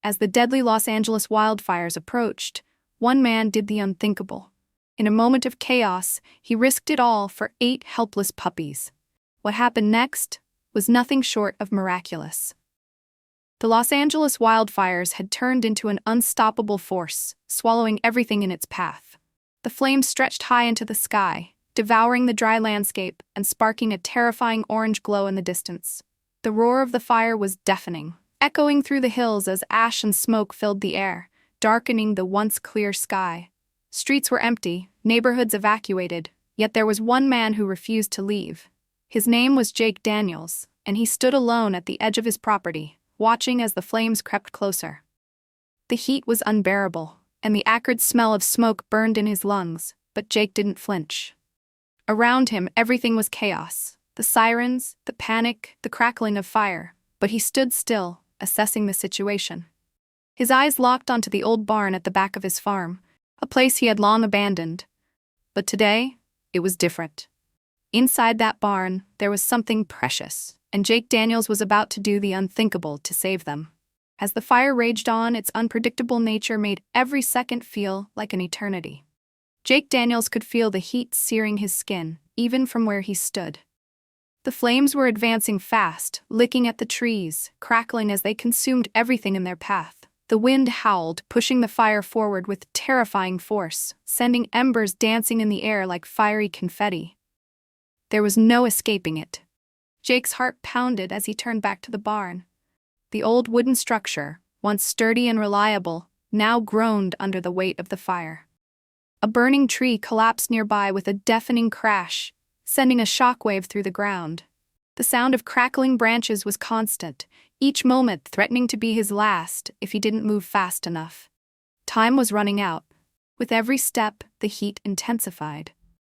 As the deadly Los Angeles wildfires approached, one man did the unthinkable. In a moment of chaos, he risked it all for 8 helpless puppies. What happened next was nothing short of miraculous. The Los Angeles wildfires had turned into an unstoppable force, swallowing everything in its path. The flames stretched high into the sky, devouring the dry landscape and sparking a terrifying orange glow in the distance. The roar of the fire was deafening, echoing through the hills as ash and smoke filled the air, darkening the once clear sky. Streets were empty, neighborhoods evacuated, yet there was one man who refused to leave. His name was Jake Daniels, and he stood alone at the edge of his property, watching as the flames crept closer. The heat was unbearable, and the acrid smell of smoke burned in his lungs, but Jake didn't flinch. Around him, everything was chaos. The sirens, the panic, the crackling of fire, but he stood still, assessing the situation. His eyes locked onto the old barn at the back of his farm, a place he had long abandoned. But today, it was different. Inside that barn, there was something precious, and Jake Daniels was about to do the unthinkable to save them. As the fire raged on, its unpredictable nature made every second feel like an eternity. Jake Daniels could feel the heat searing his skin, even from where he stood. The flames were advancing fast, licking at the trees, crackling as they consumed everything in their path. The wind howled, pushing the fire forward with terrifying force, sending embers dancing in the air like fiery confetti. There was no escaping it. Jake's heart pounded as he turned back to the barn. The old wooden structure, once sturdy and reliable, now groaned under the weight of the fire. A burning tree collapsed nearby with a deafening crash, sending a shockwave through the ground. The sound of crackling branches was constant, each moment threatening to be his last if he didn't move fast enough. Time was running out. With every step, the heat intensified.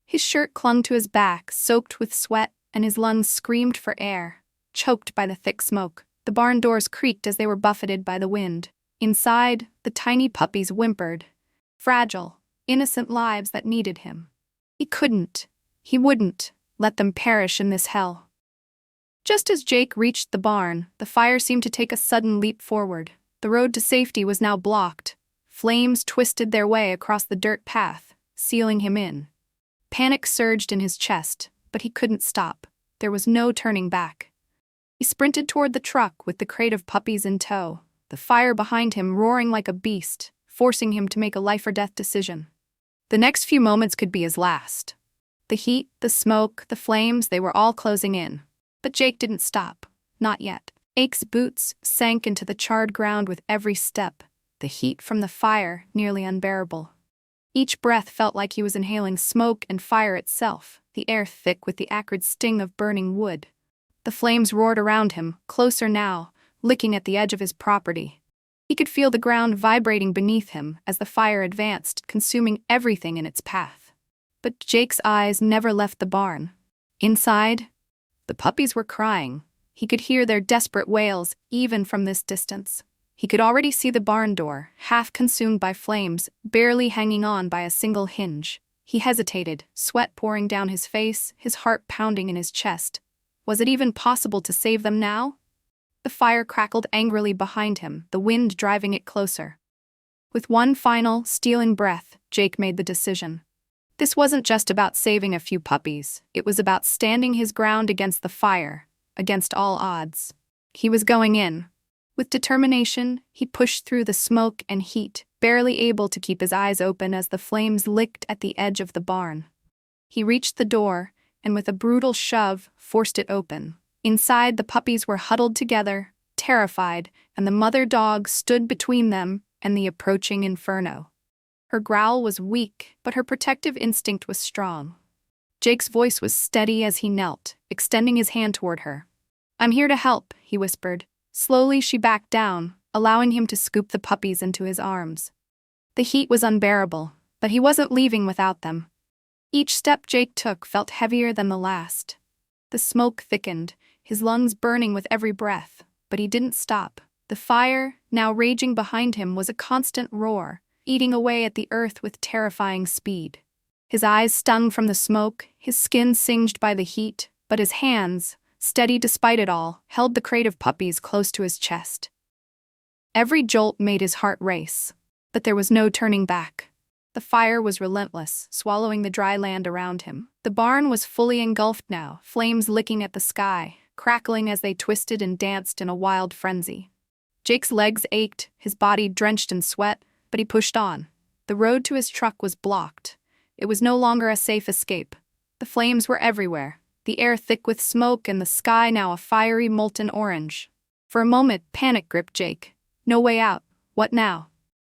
His shirt clung to his back, soaked with sweat, and his lungs screamed for air, choked by the thick smoke. The barn doors creaked as they were buffeted by the wind. Inside, the tiny puppies whimpered. Fragile, innocent lives that needed him. He wouldn't let them perish in this hell. Just as Jake reached the barn, the fire seemed to take a sudden leap forward. The road to safety was now blocked. Flames twisted their way across the dirt path, sealing him in. Panic surged in his chest, but he couldn't stop. There was no turning back. He sprinted toward the truck with the crate of puppies in tow, the fire behind him roaring like a beast, forcing him to make a life-or-death decision. The next few moments could be his last. The heat, the smoke, the flames, they were all closing in. But Jake didn't stop. Not yet. Jake's boots sank into the charred ground with every step, the heat from the fire nearly unbearable. Each breath felt like he was inhaling smoke and fire itself, the air thick with the acrid sting of burning wood. The flames roared around him, closer now, licking at the edge of his property. He could feel the ground vibrating beneath him as the fire advanced, consuming everything in its path. But Jake's eyes never left the barn. Inside, the puppies were crying. He could hear their desperate wails, even from this distance. He could already see the barn door, half consumed by flames, barely hanging on by a single hinge. He hesitated, sweat pouring down his face, his heart pounding in his chest. Was it even possible to save them now? The fire crackled angrily behind him, the wind driving it closer. With one final, stealing breath, Jake made the decision. This wasn't just about saving a few puppies. It was about standing his ground against the fire, against all odds. He was going in. With determination, he pushed through the smoke and heat, barely able to keep his eyes open as the flames licked at the edge of the barn. He reached the door, and with a brutal shove, forced it open. Inside, the puppies were huddled together, terrified, and the mother dog stood between them and the approaching inferno. Her growl was weak, but her protective instinct was strong. Jake's voice was steady as he knelt, extending his hand toward her. "I'm here to help," he whispered. Slowly she backed down, allowing him to scoop the puppies into his arms. The heat was unbearable, but he wasn't leaving without them. Each step Jake took felt heavier than the last. The smoke thickened, his lungs burning with every breath, but he didn't stop. The fire, now raging behind him, was a constant roar, eating away at the earth with terrifying speed. His eyes stung from the smoke, his skin singed by the heat, but his hands, steady despite it all, held the crate of puppies close to his chest. Every jolt made his heart race. But there was no turning back. The fire was relentless, swallowing the dry land around him. The barn was fully engulfed now, flames licking at the sky, crackling as they twisted and danced in a wild frenzy. Jake's legs ached, his body drenched in sweat, but he pushed on. The road to his truck was blocked. It was no longer a safe escape. The flames were everywhere, the air thick with smoke and the sky now a fiery molten orange. For a moment, panic gripped Jake. No way out. What now?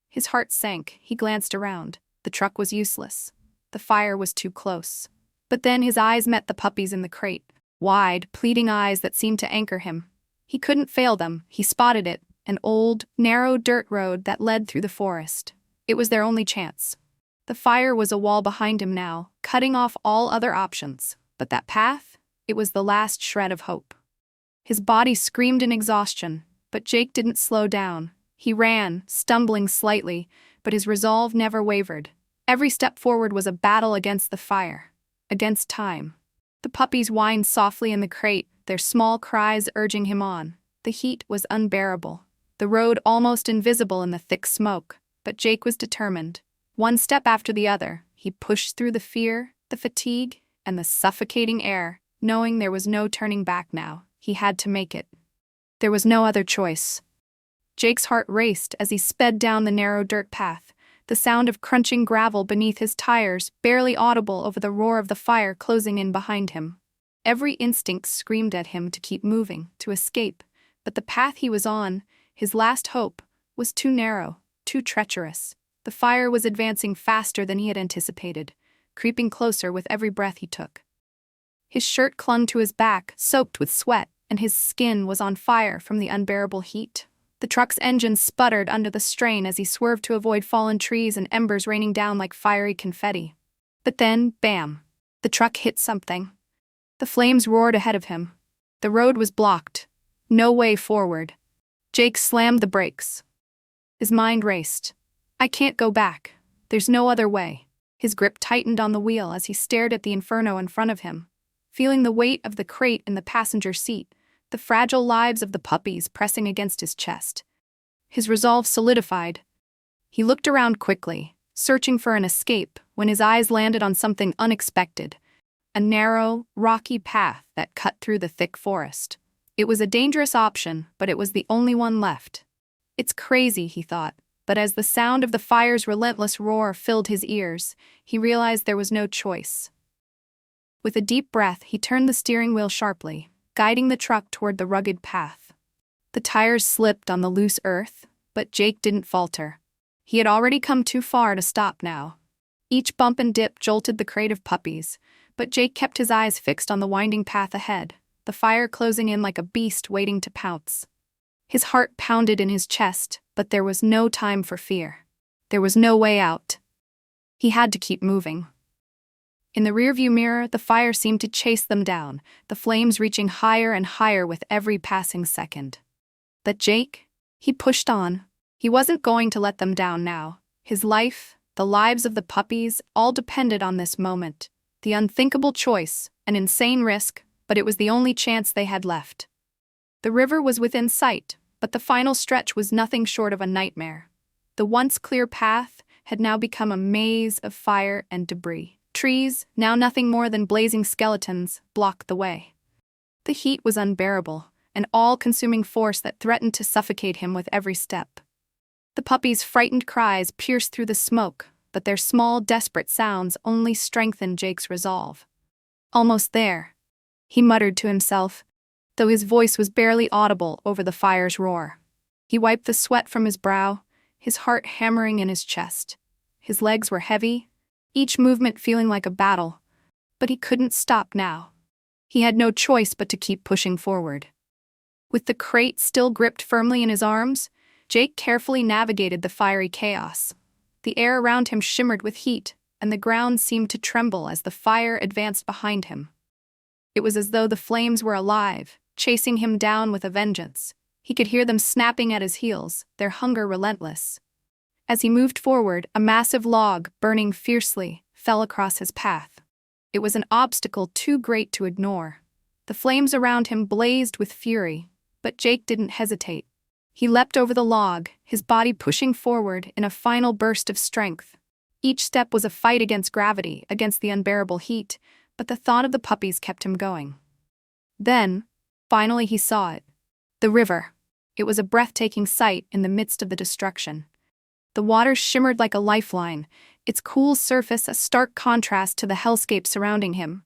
His heart sank. He glanced around. The truck was useless. The fire was too close. But then his eyes met the puppies in the crate. Wide, pleading eyes that seemed to anchor him. He couldn't fail them. He spotted it. An old, narrow dirt road that led through the forest. It was their only chance. The fire was a wall behind him now, cutting off all other options. But that path? It was the last shred of hope. His body screamed in exhaustion, but Jake didn't slow down. He ran, stumbling slightly, but his resolve never wavered. Every step forward was a battle against the fire, against time. The puppies whined softly in the crate, their small cries urging him on. The heat was unbearable, the road almost invisible in the thick smoke, but Jake was determined. One step after the other, he pushed through the fear, the fatigue, and the suffocating air, knowing there was no turning back now. He had to make it. There was no other choice. Jake's heart raced as he sped down the narrow dirt path, the sound of crunching gravel beneath his tires barely audible over the roar of the fire closing in behind him. Every instinct screamed at him to keep moving, to escape, but the path he was on, his last hope, was too narrow, too treacherous. The fire was advancing faster than he had anticipated, creeping closer with every breath he took. His shirt clung to his back, soaked with sweat, and his skin was on fire from the unbearable heat. The truck's engine sputtered under the strain as he swerved to avoid fallen trees and embers raining down like fiery confetti. But then, bam! The truck hit something. The flames roared ahead of him. The road was blocked. No way forward. Jake slammed the brakes. His mind raced. I can't go back. There's no other way. His grip tightened on the wheel as he stared at the inferno in front of him, feeling the weight of the crate in the passenger seat, the fragile lives of the puppies pressing against his chest. His resolve solidified. He looked around quickly, searching for an escape, when his eyes landed on something unexpected. A narrow, rocky path that cut through the thick forest. It was a dangerous option, but it was the only one left. It's crazy, he thought, but as the sound of the fire's relentless roar filled his ears, he realized there was no choice. With a deep breath, he turned the steering wheel sharply, guiding the truck toward the rugged path. The tires slipped on the loose earth, but Jake didn't falter. He had already come too far to stop now. Each bump and dip jolted the crate of puppies, but Jake kept his eyes fixed on the winding path ahead, the fire closing in like a beast waiting to pounce. His heart pounded in his chest, but there was no time for fear. There was no way out. He had to keep moving. In the rearview mirror, the fire seemed to chase them down, the flames reaching higher and higher with every passing second. But Jake? He pushed on. He wasn't going to let them down now. His life, the lives of the puppies, all depended on this moment. The unthinkable choice, an insane risk, but it was the only chance they had left. The river was within sight, but the final stretch was nothing short of a nightmare. The once clear path had now become a maze of fire and debris. Trees, now nothing more than blazing skeletons, blocked the way. The heat was unbearable, an all-consuming force that threatened to suffocate him with every step. The puppies' frightened cries pierced through the smoke, but their small, desperate sounds only strengthened Jake's resolve. Almost there, he muttered to himself, though his voice was barely audible over the fire's roar. He wiped the sweat from his brow, his heart hammering in his chest. His legs were heavy, each movement feeling like a battle, but he couldn't stop now. He had no choice but to keep pushing forward. With the crate still gripped firmly in his arms, Jake carefully navigated the fiery chaos. The air around him shimmered with heat, and the ground seemed to tremble as the fire advanced behind him. It was as though the flames were alive, chasing him down with a vengeance. He could hear them snapping at his heels, their hunger relentless. As he moved forward, a massive log, burning fiercely, fell across his path. It was an obstacle too great to ignore. The flames around him blazed with fury, but Jake didn't hesitate. He leapt over the log, his body pushing forward in a final burst of strength. Each step was a fight against gravity, against the unbearable heat, but the thought of the puppies kept him going. Then, finally he saw it. The river. It was a breathtaking sight in the midst of the destruction. The water shimmered like a lifeline, its cool surface a stark contrast to the hellscape surrounding him.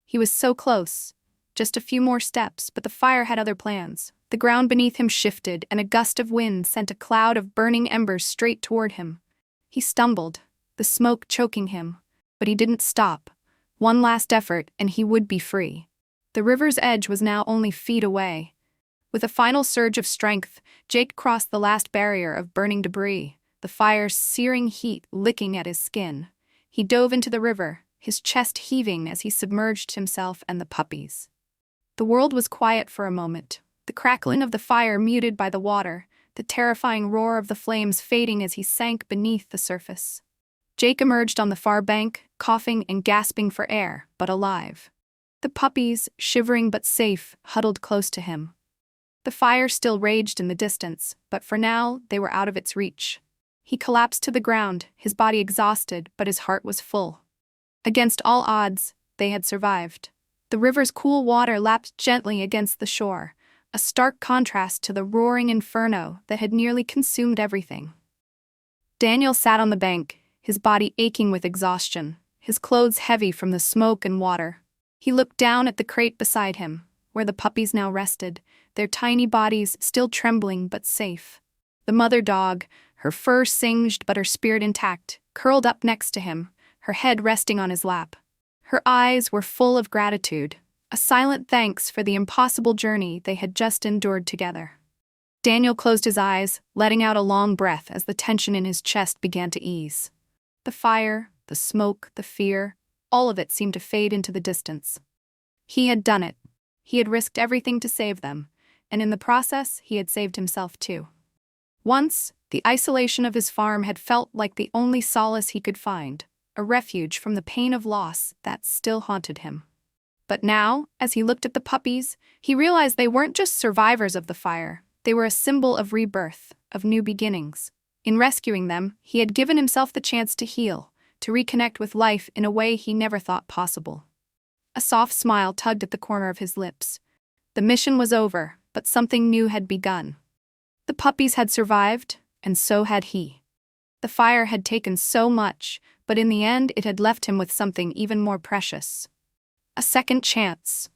He was so close. Just a few more steps, but the fire had other plans. The ground beneath him shifted, and a gust of wind sent a cloud of burning embers straight toward him. He stumbled, the smoke choking him, but he didn't stop. One last effort, and he would be free. The river's edge was now only feet away. With a final surge of strength, Jake crossed the last barrier of burning debris, the fire's searing heat licking at his skin. He dove into the river, his chest heaving as he submerged himself and the puppies. The world was quiet for a moment, the crackling of the fire muted by the water, the terrifying roar of the flames fading as he sank beneath the surface. Jake emerged on the far bank, coughing and gasping for air, but alive. The puppies, shivering but safe, huddled close to him. The fire still raged in the distance, but for now they were out of its reach. He collapsed to the ground, his body exhausted, but his heart was full. Against all odds, they had survived. The river's cool water lapped gently against the shore, a stark contrast to the roaring inferno that had nearly consumed everything. Daniel sat on the bank, his body aching with exhaustion, his clothes heavy from the smoke and water. He looked down at the crate beside him, where the puppies now rested, their tiny bodies still trembling but safe. The mother dog, her fur singed but her spirit intact, curled up next to him, her head resting on his lap. Her eyes were full of gratitude, a silent thanks for the impossible journey they had just endured together. Daniel closed his eyes, letting out a long breath as the tension in his chest began to ease. The fire, the smoke, the fear, all of it seemed to fade into the distance. He had done it. He had risked everything to save them, and in the process, he had saved himself too. Once, the isolation of his farm had felt like the only solace he could find, a refuge from the pain of loss that still haunted him. But now, as he looked at the puppies, he realized they weren't just survivors of the fire. They were a symbol of rebirth, of new beginnings. In rescuing them, he had given himself the chance to heal, to reconnect with life in a way he never thought possible. A soft smile tugged at the corner of his lips. The mission was over, but something new had begun. The puppies had survived, and so had he. The fire had taken so much, but in the end it had left him with something even more precious. A second chance.